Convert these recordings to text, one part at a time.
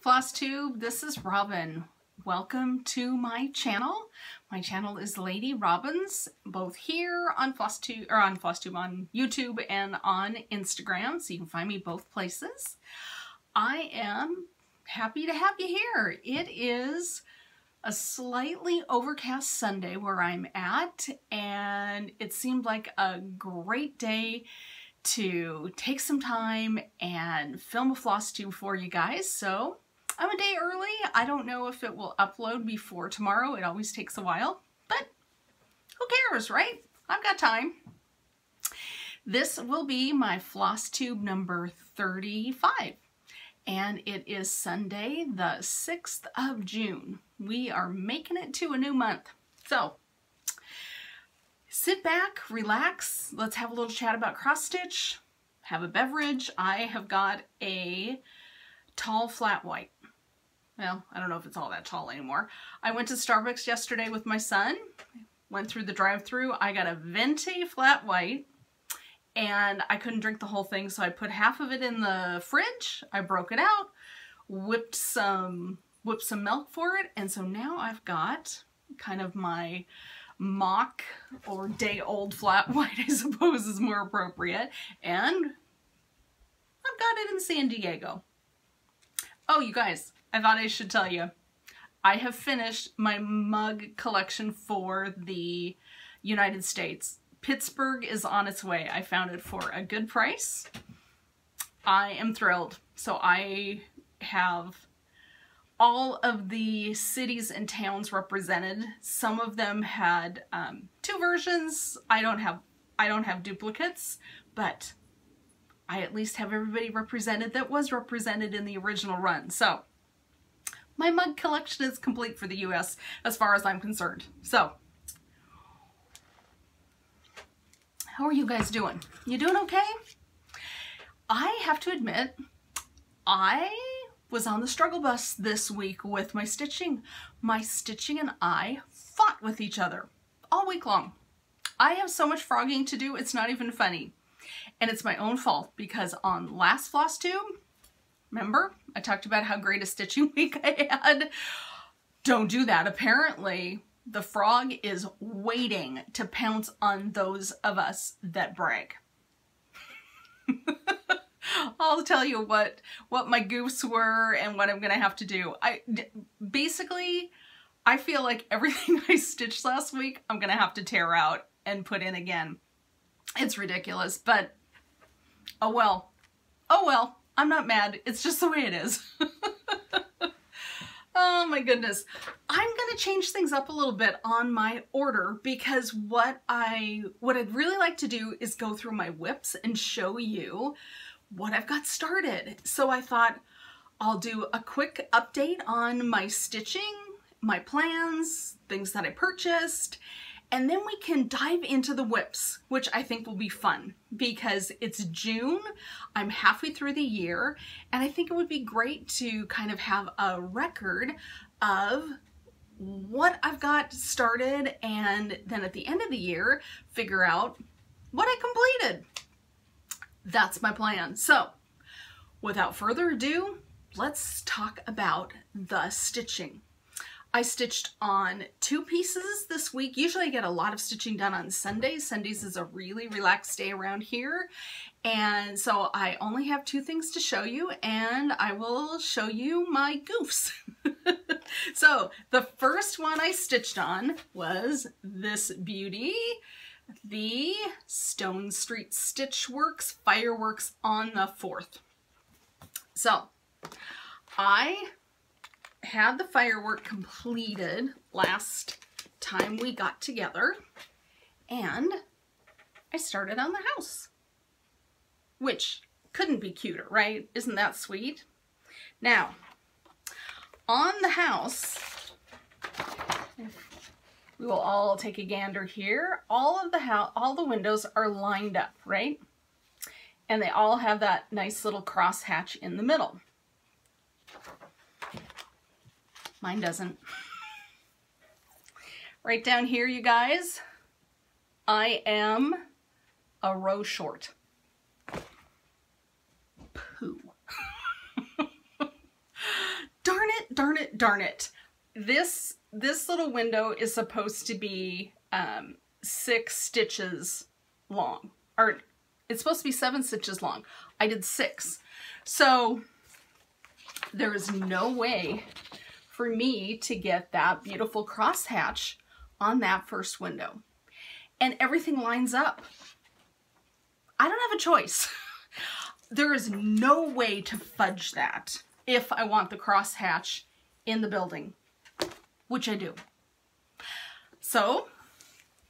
FlossTube, this is Robin. Welcome to my channel. My channel is Lady Robins, both here on FlossTube, or on FlossTube, on YouTube and on Instagram, so you can find me both places. I am happy to have you here. It is a slightly overcast Sunday where I'm at, and it seemed like a great day to take some time and film a FlossTube for you guys. So I'm a day early. I don't know if it will upload before tomorrow. It always takes a while, but who cares, right? I've got time. This will be my FlossTube number 35, and it is Sunday, the 6th of June. We are making it to a new month. So sit back, relax, let's have a little chat about cross stitch, have a beverage. I have got a tall flat white. Well, I don't know if it's all that tall anymore. I went to Starbucks yesterday with my son, went through the drive-thru. I got a venti flat white, and I couldn't drink the whole thing, so I put half of it in the fridge. I broke it out, whipped some milk for it, and so now I've got kind of my mock or day-old flat white, I suppose is more appropriate, and I've got it in San Diego. Oh, you guys, I thought I should tell you, I have finished my mug collection for the United States. Pittsburgh is on its way. I found it for a good price. I am thrilled. So I have all of the cities and towns represented. Some of them had two versions. I don't have duplicates, but I at least have everybody represented that was represented in the original run. So my mug collection is complete for the US as far as I'm concerned. So how are you guys doing? You doing okay? I have to admit, I was on the struggle bus this week with my stitching. My stitching and I fought with each other all week long. I have so much frogging to do, it's not even funny. And it's my own fault because on last FlossTube, remember, I talked about how great a stitching week I had? Don't do that. Apparently, the frog is waiting to pounce on those of us that brag. I'll tell you what my goofs were and what I'm gonna have to do. Basically, I feel like everything I stitched last week, I'm gonna have to tear out and put in again. It's ridiculous, but oh well. Oh well, I'm not mad. It's just the way it is. Oh my goodness. I'm gonna change things up a little bit on my order because what I'd really like to do is go through my WIPs and show you what I've got started. So I thought I'll do a quick update on my stitching, my plans, things that I purchased, and then we can dive into the WIPs, which I think will be fun because it's June, I'm halfway through the year, and I think it would be great to kind of have a record of what I've got started and then at the end of the year, figure out what I completed. That's my plan. So without further ado, let's talk about the stitching. I stitched on 2 pieces this week. Usually I get a lot of stitching done on Sundays. Sundays is a really relaxed day around here. And so I only have 2 things to show you, and I will show you my goofs. So the first one I stitched on was this beauty, the Stone Street Stitch Works Fireworks on the 4th. So I had the firework completed last time we got together, and I started on the house, which couldn't be cuter, right? Isn't that sweet? Now, on the house, we will all take a gander here. All the windows are lined up, right? And they all have that nice little cross hatch in the middle. Mine doesn't. Right down here, you guys, I am a row short. Pooh. darn it. This little window is supposed to be 6 stitches long, or it's supposed to be 7 stitches long. I did 6. So there is no way for me to get that beautiful crosshatch on that first window. And everything lines up. I don't have a choice. There is no way to fudge that if I want the crosshatch in the building, which I do. So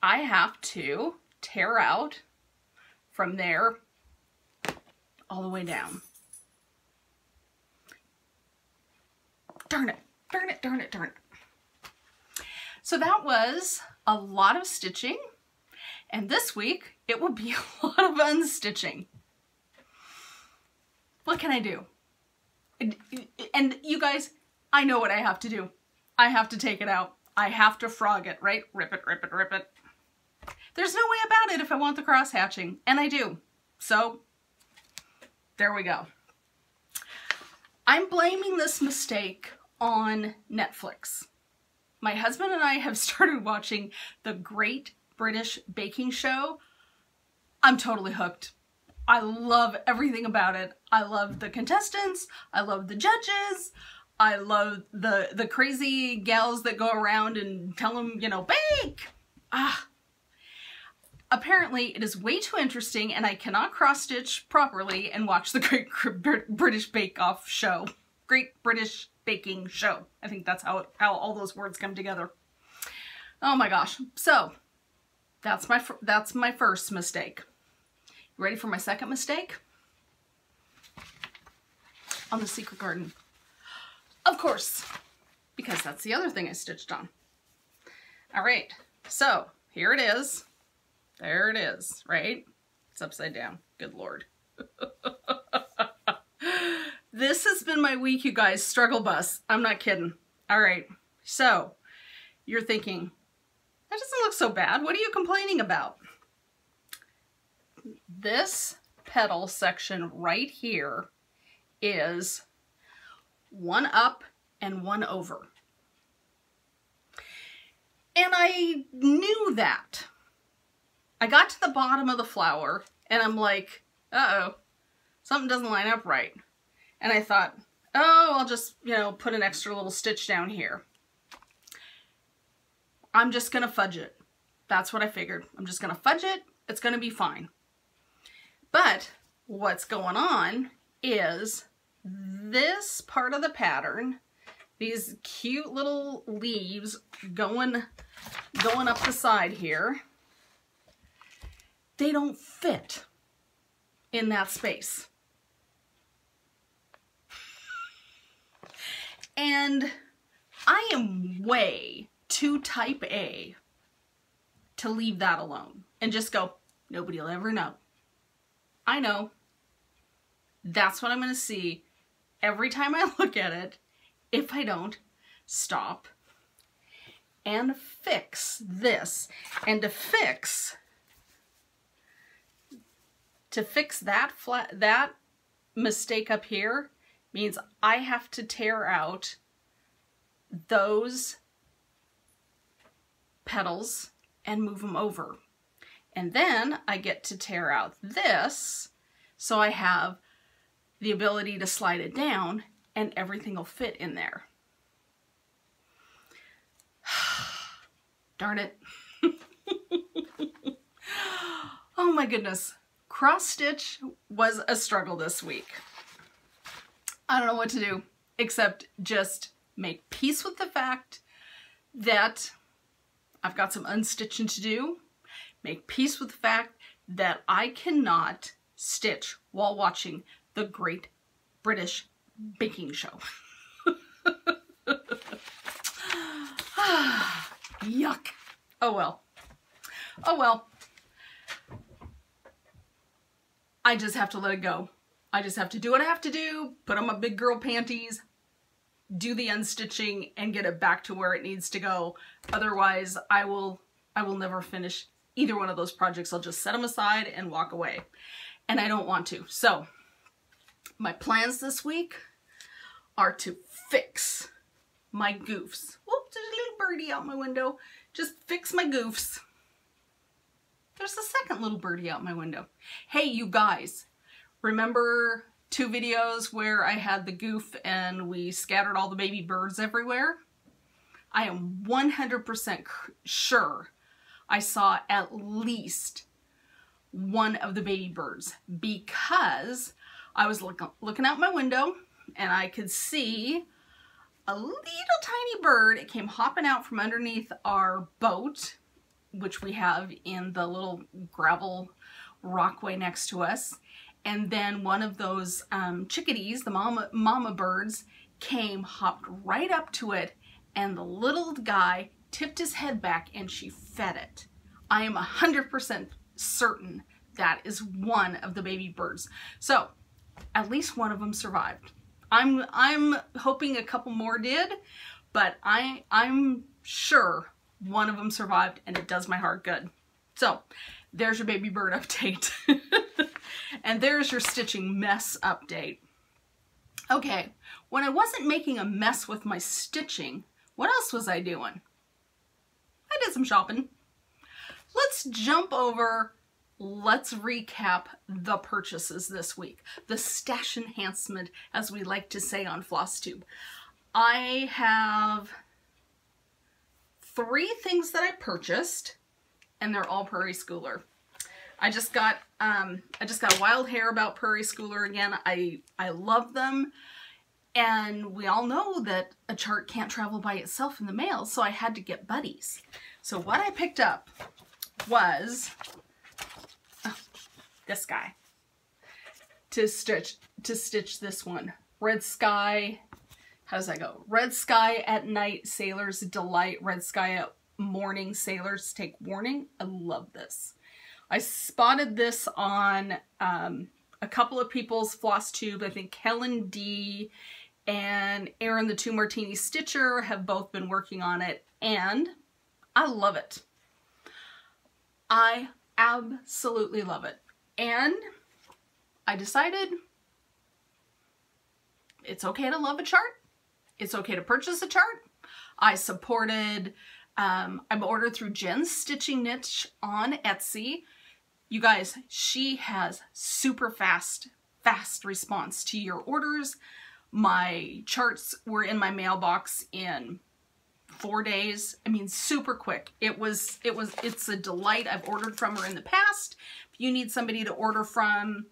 I have to tear out from there all the way down. Darn it, darn it, darn it, darn it. So that was a lot of stitching, and this week it will be a lot of unstitching. What can I do? And you guys, I know what I have to do. I have to take it out. I have to frog it, right? Rip it, rip it, rip it. There's no way about it if I want the cross hatching, and I do. So there we go. I'm blaming this mistake on Netflix. My husband and I have started watching the Great British Baking Show. I'm totally hooked. I love everything about it. I love the contestants. I love the judges. I love the crazy gals that go around and tell them, you know, bake. Apparently it is way too interesting, and I cannot cross-stitch properly and watch the Great British Bake-Off show. Great British Baking Show. I think that's how all those words come together. Oh my gosh. So that's my first mistake. You ready for my second mistake? On the Secret Garden. Of course, because that's the other thing I stitched on. All right, so here it is. There it is, right? It's upside down. Good Lord. This has been my week, you guys. Struggle bus. I'm not kidding. All right, so you're thinking, that doesn't look so bad. What are you complaining about? This petal section right here is one up and one over. And I knew that. I got to the bottom of the flower and I'm like, uh-oh, something doesn't line up right. And I thought, oh, I'll just, you know, put an extra little stitch down here. I'm just gonna fudge it. That's what I figured. I'm just gonna fudge it. It's gonna be fine. But what's going on is this part of the pattern, these cute little leaves going up the side here, they don't fit in that space. And I am way too type A to leave that alone and just go, nobody will ever know. I know. That's what I'm going to see every time I look at it if I don't stop and fix this. And to fix that mistake up here means I have to tear out those petals and move them over. And then I get to tear out this so I have the ability to slide it down and everything will fit in there. Darn it. Oh my goodness. Cross stitch was a struggle this week. I don't know what to do except just make peace with the fact that I've got some unstitching to do. Make peace with the fact that I cannot stitch while watching the Great British Baking Show. Yuck. Oh well. Oh well. I just have to let it go. I just have to do what I have to do, put on my big girl panties, do the unstitching, and get it back to where it needs to go. Otherwise, I will never finish either one of those projects. I'll just set them aside and walk away. And I don't want to. So, my plans this week are to fix my goofs. Whoops, there's a little birdie out my window. Just fix my goofs. There's a second little birdie out my window. Hey, you guys, remember 2 videos where I had the goof and we scattered all the baby birds everywhere? I am 100% sure I saw at least one of the baby birds because I was looking out my window and I could see a little tiny bird. It came hopping out from underneath our boat, which we have in the little gravel rockway next to us. And then one of those chickadees, the mama birds, came, hopped right up to it, and the little guy tipped his head back and she fed it. I am 100% certain that is one of the baby birds. So at least one of them survived. I'm hoping a couple more did, but I'm sure one of them survived, and it does my heart good. So there's your baby bird update. And there's your stitching mess update. Okay, when I wasn't making a mess with my stitching, what else was I doing? I did some shopping. Let's jump over. Let's recap the purchases this week. The stash enhancement, as we like to say on FlossTube. I have 3 things that I purchased, and they're all Prairie Schooler. I just got a wild hair about Prairie Schooler again. I love them, and we all know that a chart can't travel by itself in the mail, so I had to get buddies. So what I picked up was this guy to stitch this one. Red Sky. How does that go? Red Sky at night, Sailor's Delight. Red Sky at morning, Sailors Take Warning. I love this. I spotted this on a couple of people's FlossTube. I think Helen D and Aaron the 2 Martini Stitcher have both been working on it, and I love it. I absolutely love it. And I decided it's okay to love a chart. It's okay to purchase a chart. I supported, I'm ordered through Jen's Stitching Niche on Etsy. You guys, she has super fast response to your orders. My charts were in my mailbox in 4 days. I mean, super quick. It's a delight. I've ordered from her in the past. If you need somebody to order from,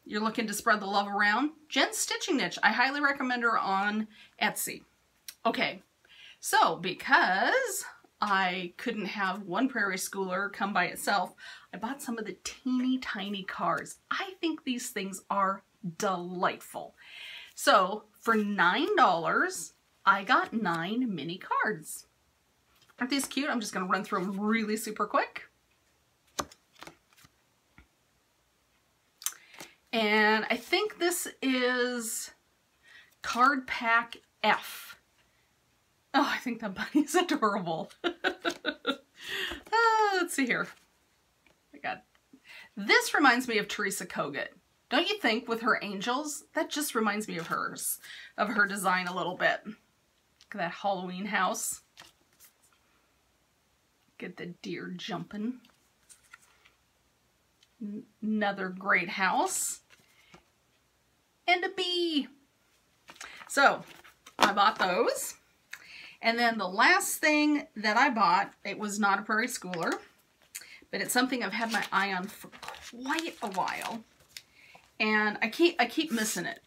you're looking to spread the love around, Jen's Stitching Niche. I highly recommend her on Etsy. Okay, so because I couldn't have one Prairie Schooler come by itself, I bought some of the teeny tiny cards. I think these things are delightful. So for $9, I got 9 mini cards. Aren't these cute? I'm just going to run through them really super quick. And I think this is Card Pack F. Oh, I think that bunny's adorable. Let's see here. I got, this reminds me of Teresa Kogut. Don't you think, with her angels? That just reminds me of hers, of her design a little bit. Look at that Halloween house. Get the deer jumping. Another great house. And a bee. So, I bought those. And then the last thing that I bought, it was not a Prairie Schooler, but it's something I've had my eye on for quite a while. And I keep missing it.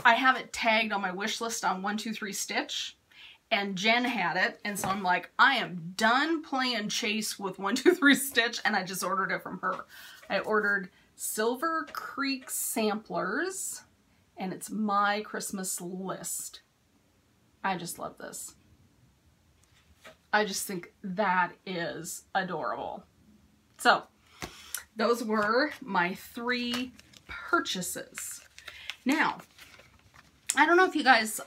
I have it tagged on my wish list on 123 Stitch, and Jen had it, and so I'm like, I am done playing chase with 123 Stitch, and I just ordered it from her. I ordered Silver Creek Samplers, and it's my Christmas list. I just love this. I just think that is adorable. So, those were my 3 purchases. Now, I don't know if you guys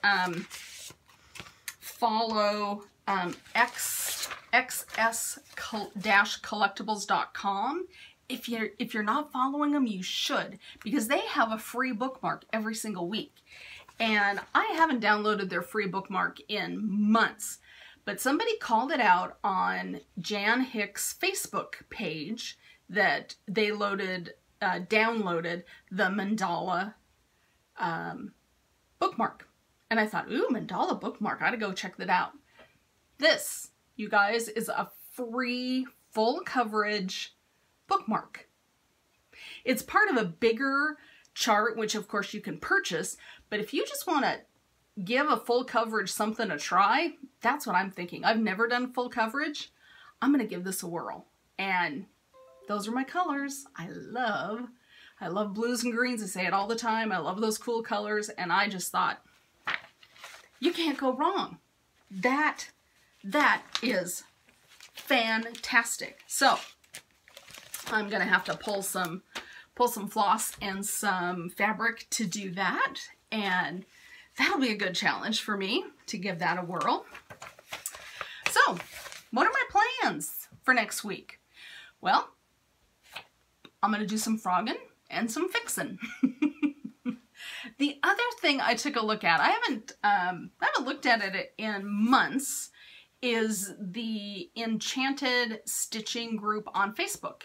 follow xs-collectibles.com. If you're not following them, you should, because they have a free bookmark every single week. and I haven't downloaded their free bookmark in months, but somebody called it out on Jan Hick's Facebook page that they downloaded the mandala bookmark. And I thought, ooh, mandala bookmark, I gotta go check that out. This, you guys, is a free full coverage bookmark. It's part of a bigger chart, which of course you can purchase, but if you just want to give a full coverage something a try, that's what I'm thinking. I've never done full coverage. I'm going to give this a whirl. And those are my colors. I love blues and greens. I say it all the time. I love those cool colors. And I just thought, you can't go wrong. That is fantastic. So I'm going to have to pull some floss and some fabric to do that. And that'll be a good challenge for me to give that a whirl. So, what are my plans for next week? Well, I'm going to do some frogging and some fixing. The other thing I took a look at, I haven't looked at it in months, is the Enchanted Stitching group on Facebook.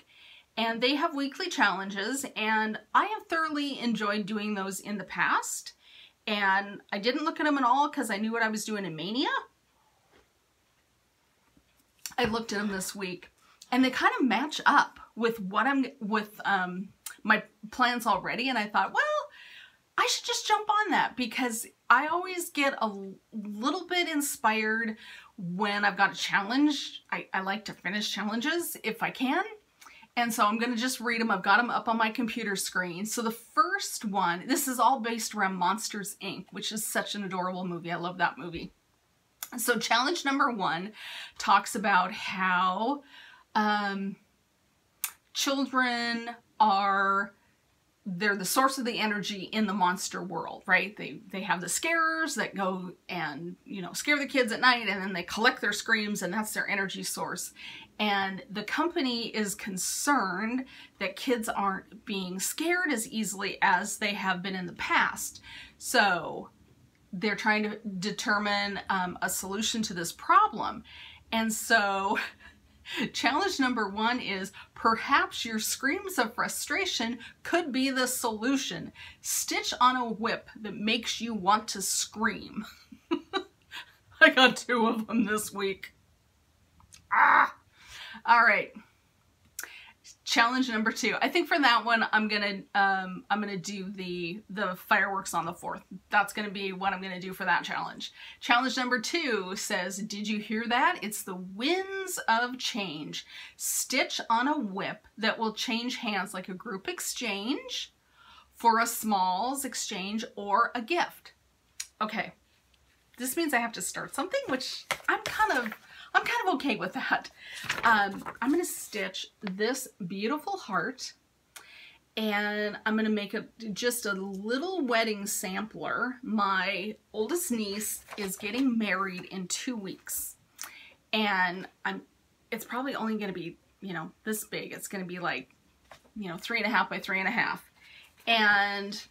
And they have weekly challenges, and I have thoroughly enjoyed doing those in the past. And I didn't look at them at all because I knew what I was doing in Mania. I looked at them this week, and they kind of match up with what my plans already. And I thought, well, I should just jump on that because I always get a little bit inspired when I've got a challenge. I like to finish challenges if I can. And so I'm going to just read them. I've got them up on my computer screen. So the first one, this is all based around Monsters, Inc., which is such an adorable movie. I love that movie. So challenge number 1 talks about how children they're the source of the energy in the monster world, right? They have the scarers that go and, scare the kids at night, and then they collect their screams, and that's their energy source. And the company is concerned that kids aren't being scared as easily as they have been in the past. So they're trying to determine a solution to this problem. And so challenge number 1 is perhaps your screams of frustration could be the solution. Stitch on a WIP that makes you want to scream. I got 2 of them this week. All right. Challenge number 2. I think for that one, I'm gonna do the fireworks on the 4th. That's gonna be what I'm gonna do for that challenge. Challenge number 2 says, did you hear that? It's the winds of change. Stitch on a WIP that will change hands like a group exchange, for a smalls exchange, or a gift. Okay, this means I have to start something, which I'm kind of okay with that. I'm going to stitch this beautiful heart, and I'm going to make just a little wedding sampler. My oldest niece is getting married in 2 weeks, and it's probably only going to be, this big. It's going to be like, 3.5 by 3.5. And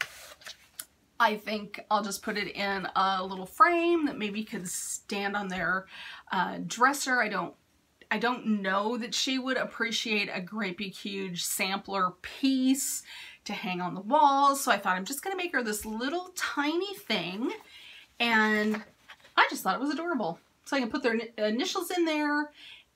I think I'll just put it in a little frame that maybe could stand on their dresser. I don't know that she would appreciate a great big huge sampler piece to hang on the walls. So I thought I'm just going to make her this little tiny thing. And I just thought it was adorable. So I can put their initials in there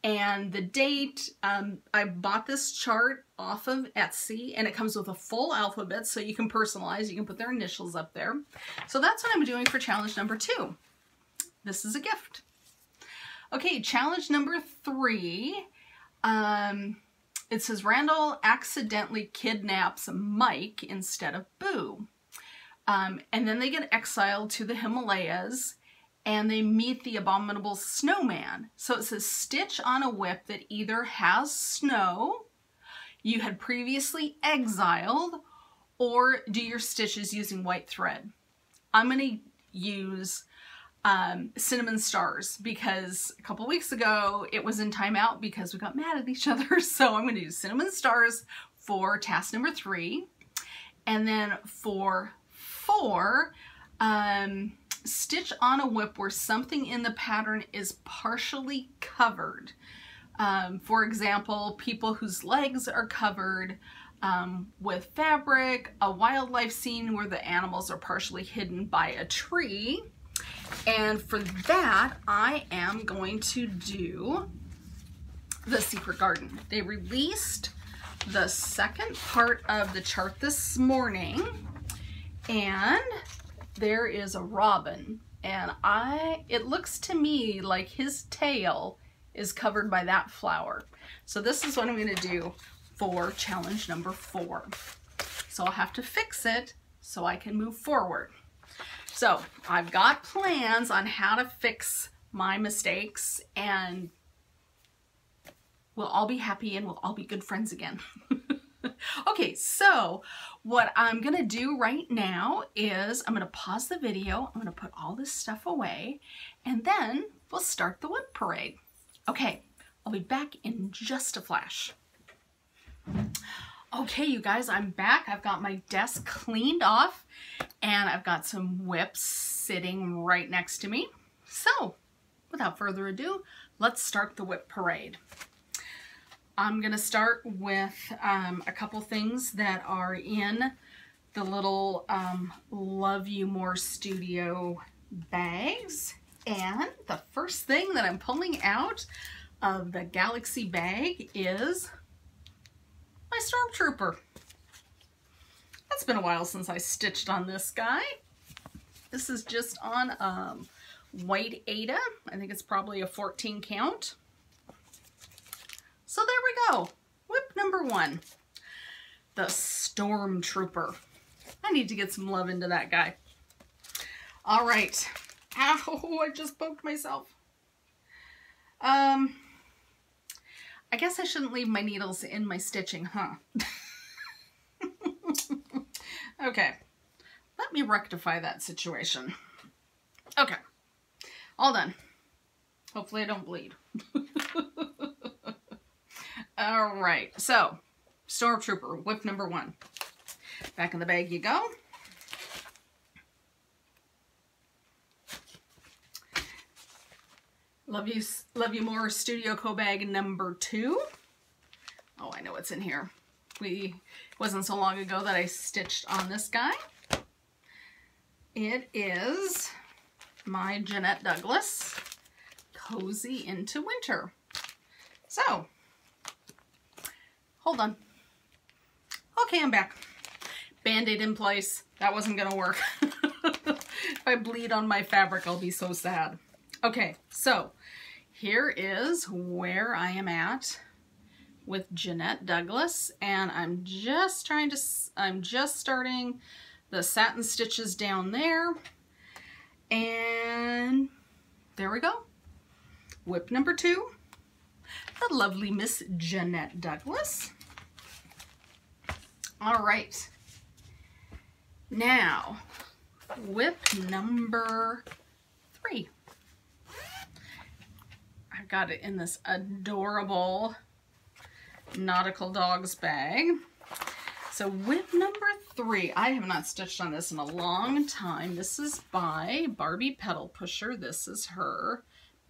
and the date. I bought this chart off of Etsy, and it comes with a full alphabet, so you can personalize. You can put their initials up there. So that's what I'm doing for challenge number 2. This is a gift. Okay, challenge number 3. It says Randall accidentally kidnaps Mike instead of Boo. And then they get exiled to the Himalayas, and they meet the abominable snowman. So it says stitch on a WIP that either has snow, you had previously exiled, or do your stitches using white thread. I'm going to use cinnamon stars because a couple weeks ago it was in timeout because we got mad at each other. So I'm going to use cinnamon stars for task number 3. And then for 4, stitch on a whip where something in the pattern is partially covered. For example, people whose legs are covered with fabric, a wildlife scene where the animals are partially hidden by a tree. And for that, I am going to do the Secret Garden. They released the second part of the chart this morning, and there is a robin, and it looks to me like his tail is covered by that flower. So this is what I'm going to do for challenge number 4. So I'll have to fix it so I can move forward. So I've got plans on how to fix my mistakes, and we'll all be happy and we'll all be good friends again. Okay, so what I'm gonna do right now is I'm gonna pause the video, I'm gonna put all this stuff away, and then we'll start the whip parade. Okay, I'll be back in just a flash. Okay, you guys, I'm back. I've got my desk cleaned off, and I've got some whips sitting right next to me. So, without further ado, let's start the whip parade. I'm gonna start with a couple things that are in the little Love You More Studio bags. And the first thing that I'm pulling out of the Galaxy bag is my Stormtrooper. It's been a while since I stitched on this guy. This is just on white Ada. I think it's probably a 14 count. So there we go. Whip number 1. The Stormtrooper. I need to get some love into that guy. All right. Ow, I just poked myself. I guess I shouldn't leave my needles in my stitching, huh? Okay. Let me rectify that situation. Okay. All done. Hopefully I don't bleed. All right, so Stormtrooper, whip number 1. Back in the bag you go. Love You More Studio Co bag number 2. Oh, I know what's in here. It wasn't so long ago that I stitched on this guy. It is my Jeannette Douglas Cozy into Winter. So, hold on. Okay, I'm back. Band-Aid in place. That wasn't gonna work. If I bleed on my fabric, I'll be so sad. Okay, so here is where I am at with Jeannette Douglas, and I'm just starting the satin stitches down there, and there we go. Whip number 2. The lovely Miss Jeannette Douglas. All right. Now, whip number 3. I've got it in this adorable Nautical Dogs bag. So whip number 3. I have not stitched on this in a long time. This is by Barbie Petal Pusher. This is her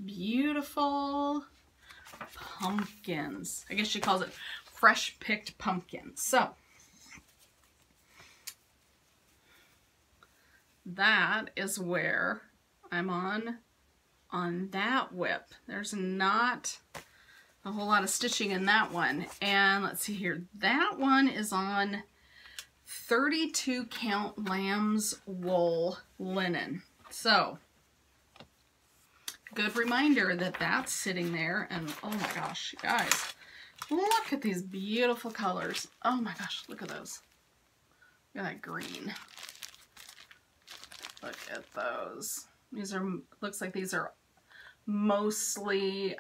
beautiful pumpkins. I guess she calls it fresh picked pumpkins. So that is where I'm on that whip. There's not a whole lot of stitching in that one. And let's see here. That one is on 32 count lamb's wool linen. So good reminder that that's sitting there. And oh my gosh, you guys, look at these beautiful colors. Oh my gosh, look at those. Look at that green. Look at those. These are, looks like these are mostly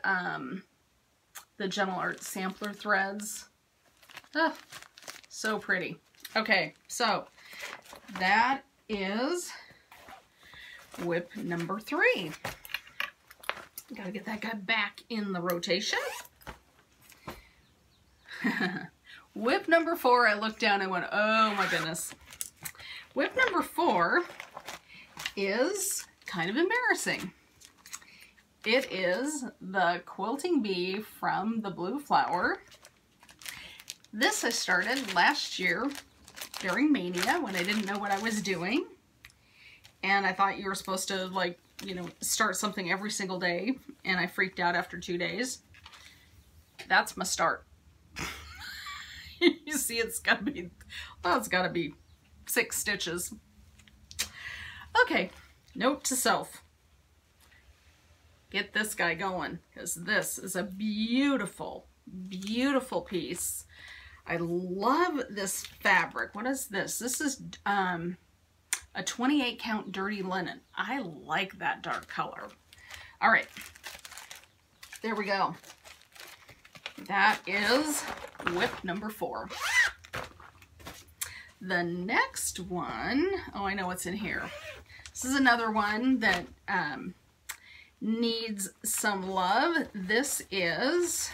the Gentle Art sampler threads. Oh, so pretty. Okay, so that is whip number 3. Gotta get that guy back in the rotation. Whip number 4, I looked down and went, oh my goodness. Whip number 4 is kind of embarrassing. It is the Quilting Bee from the Blue Flower. This I started last year during Mania when I didn't know what I was doing. And I thought you were supposed to, like, you know, start something every single day. And I freaked out after 2 days. That's my start. You see, it's gotta be, well, it's gotta be 6 stitches. Okay, note to self. Get this guy going, because this is a beautiful, beautiful piece. I love this fabric. What is this? This is a 28 count dirty linen. I like that dark color. All right, there we go. That is WIP number 4. The next one, oh, I know what's in here. This is another one that needs some love. This is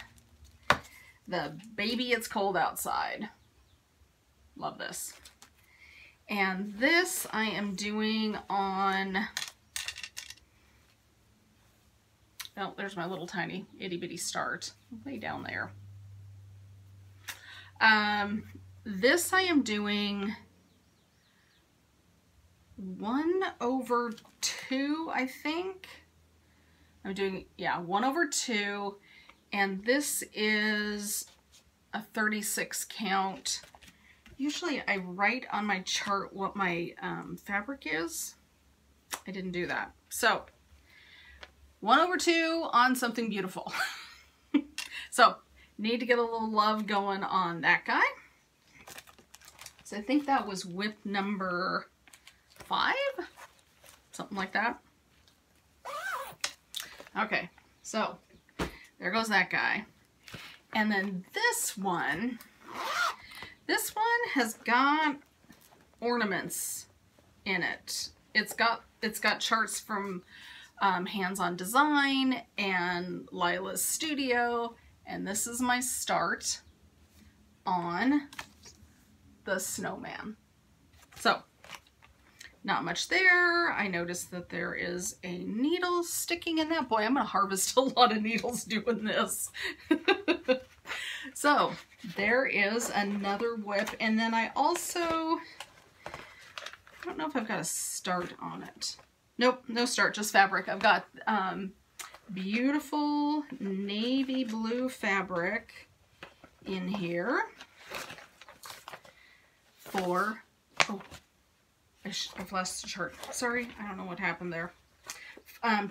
the Baby It's Cold Outside. Love this. And this I am doing on, oh, there's my little tiny itty bitty start way down there. This I am doing 1/2, I think. I'm doing, yeah, 1/2, and this is a 36 count. Usually I write on my chart what my fabric is. I didn't do that. So 1/2 on something beautiful. So need to get a little love going on that guy. So I think that was WIP number 5, something like that. Okay, so there goes that guy. And then this one has got ornaments in it. It's got charts from Hands-On Design and Lila's Studio, and this is my start on the snowman. So not much there. I noticed that there is a needle sticking in that. Boy, I'm gonna harvest a lot of needles doing this. So there is another WIP, and then I also, I don't know if I've got a start on it. Nope, no start, just fabric. I've got beautiful navy blue fabric in here for, oh, I've lost the chart. Sorry, I don't know what happened there.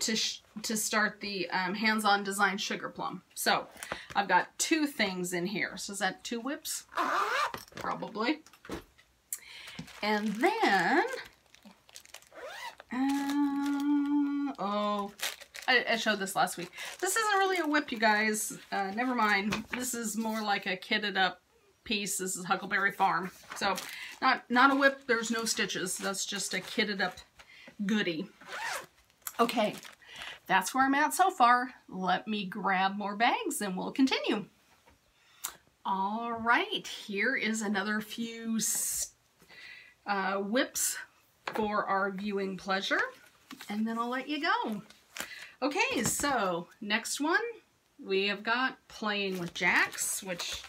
To start the Hands-On Design Sugar Plum. So I've got 2 things in here. So is that 2 WIPs? Probably. And then, oh, I showed this last week. This isn't really a WIP, you guys. Never mind. This is more like a kitted up piece. This is Huckleberry Farm. So not a WIP. There's no stitches. That's just a kitted up goodie. Okay, that's where I'm at so far. Let me grab more bags and we'll continue. All right, here is another few WIPs for our viewing pleasure, and then I'll let you go. Okay, so next one, we have got Playing with Jacks, which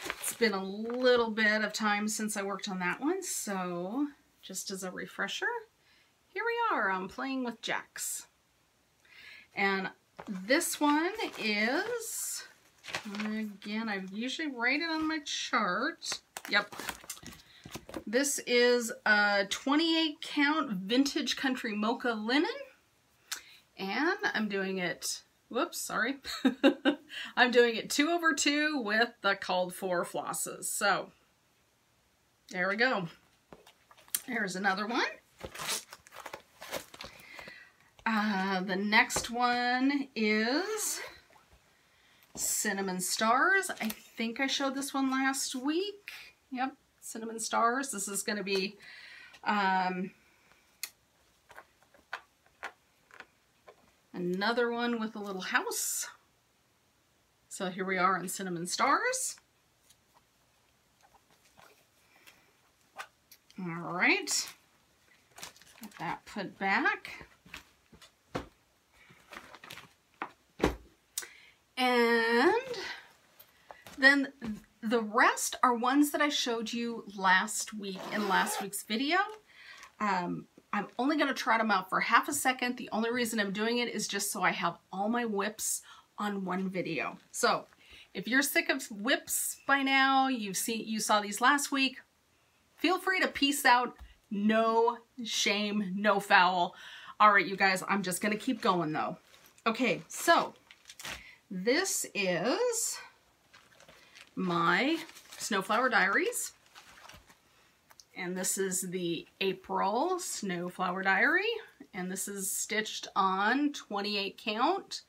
it's been a little bit of time since I worked on that one, so just as a refresher, here we are on Playing with Jacks. And this one is, again, I usually write it on my chart. Yep. This is a 28 count vintage country Mocha linen. And I'm doing it, whoops, sorry. I'm doing it 2/2 with the called for flosses. So there we go. There's another one. The next one is Cinnamon Stars. I think I showed this one last week. Yep, Cinnamon Stars. This is going to be another one with a little house. So here we are in Cinnamon Stars. All right. Get that put back. And then the rest are ones that I showed you last week in last week's video. I'm only going to trot them out for half a second. The only reason I'm doing it is just so I have all my WIPs on one video. So if you're sick of WIPs by now, you saw these last week, feel free to peace out. No shame, no foul. All right, you guys, I'm just going to keep going though. Okay, so this is my Snowflower Diaries. And this is the April Snowflower Diary. And this is stitched on 28 count.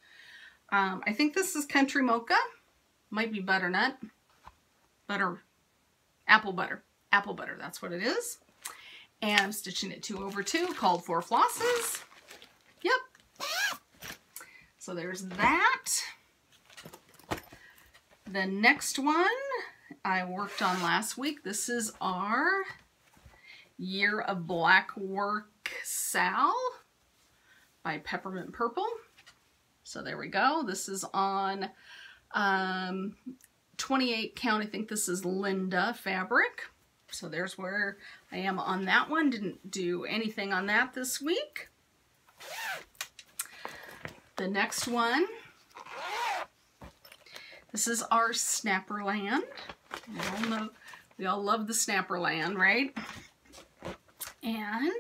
I think this is Country Mocha. Might be butternut. Apple butter. Apple butter, that's what it is. And I'm stitching it 2 over 2, called for flosses. Yep. So there's that. The next one I worked on last week. This is our Year of Blackwork Sal by Peppermint Purple. So there we go. This is on 28 count. I think this is Linda fabric. So there's where I am on that one. Didn't do anything on that this week. The next one, this is our Snapperland. We all love the Snapperland, right? And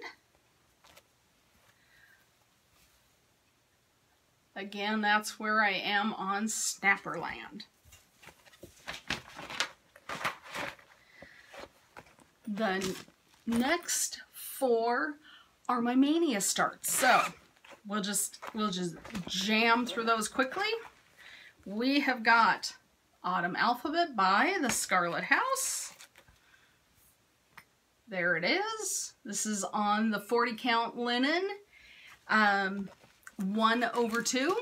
again, that's where I am on Snapperland. The next 4 are my Mania starts. So we'll just jam through those quickly. We have got Autumn Alphabet by the Scarlet House. There it is. This is on the 40 count linen, 1 over 2.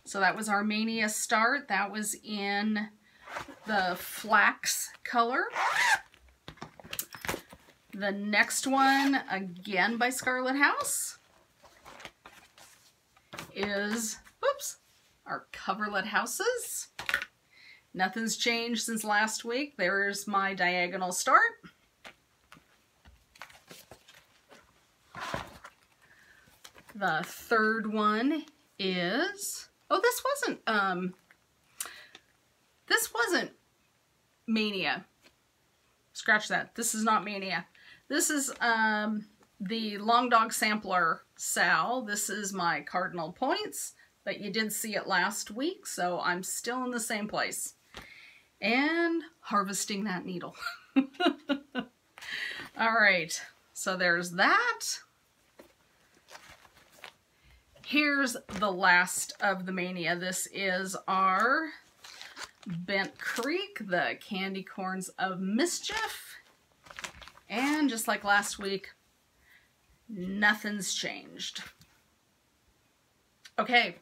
So that was our Mania start. That was in the Flax color. The next one, again by Scarlet House, is, oops, our Coverlet Houses. Nothing's changed since last week. There's my diagonal start. The third one is, oh, this wasn't Mania. Scratch that. This is not Mania. This is the Long Dog Sampler Sal. This is my Cardinal Points, but you did see it last week, so I'm still in the same place. And harvesting that needle. All right, so there's that. Here's the last of the Mania. This is our Bent Creek, the Candy Corns of Mischief. And just like last week, nothing's changed. Okay,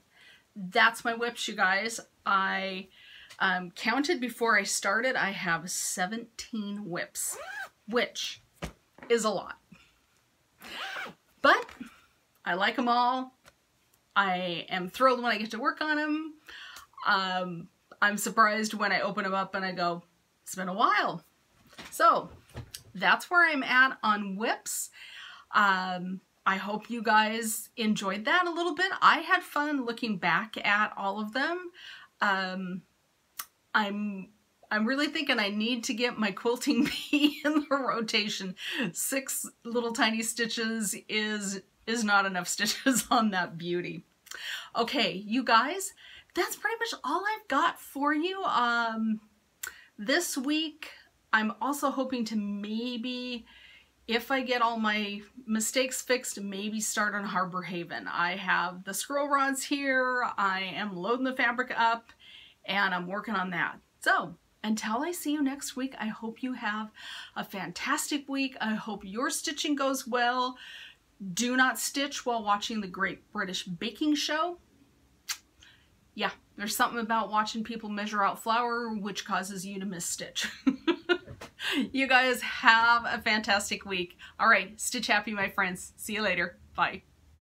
that's my WIPs, you guys. I counted before I started. I have 17 WIPs, which is a lot. But I like them all. I am thrilled when I get to work on them. I'm surprised when I open them up and I go, it's been a while. So that's where I'm at on WIPs. I hope you guys enjoyed that a little bit. I had fun looking back at all of them. I'm really thinking I need to get my quilting bee in the rotation. 6 little tiny stitches is not enough stitches on that beauty. Okay, you guys, that's pretty much all I've got for you. This week, I'm also hoping to maybe, if I get all my mistakes fixed, maybe start on Harbor Haven. I have the scroll rods here, I am loading the fabric up, and I'm working on that. So, until I see you next week, I hope you have a fantastic week. I hope your stitching goes well. Do not stitch while watching the Great British Baking Show. Yeah, there's something about watching people measure out flour which causes you to miss stitch. You guys have a fantastic week. All right, stitch happy, my friends. See you later. Bye.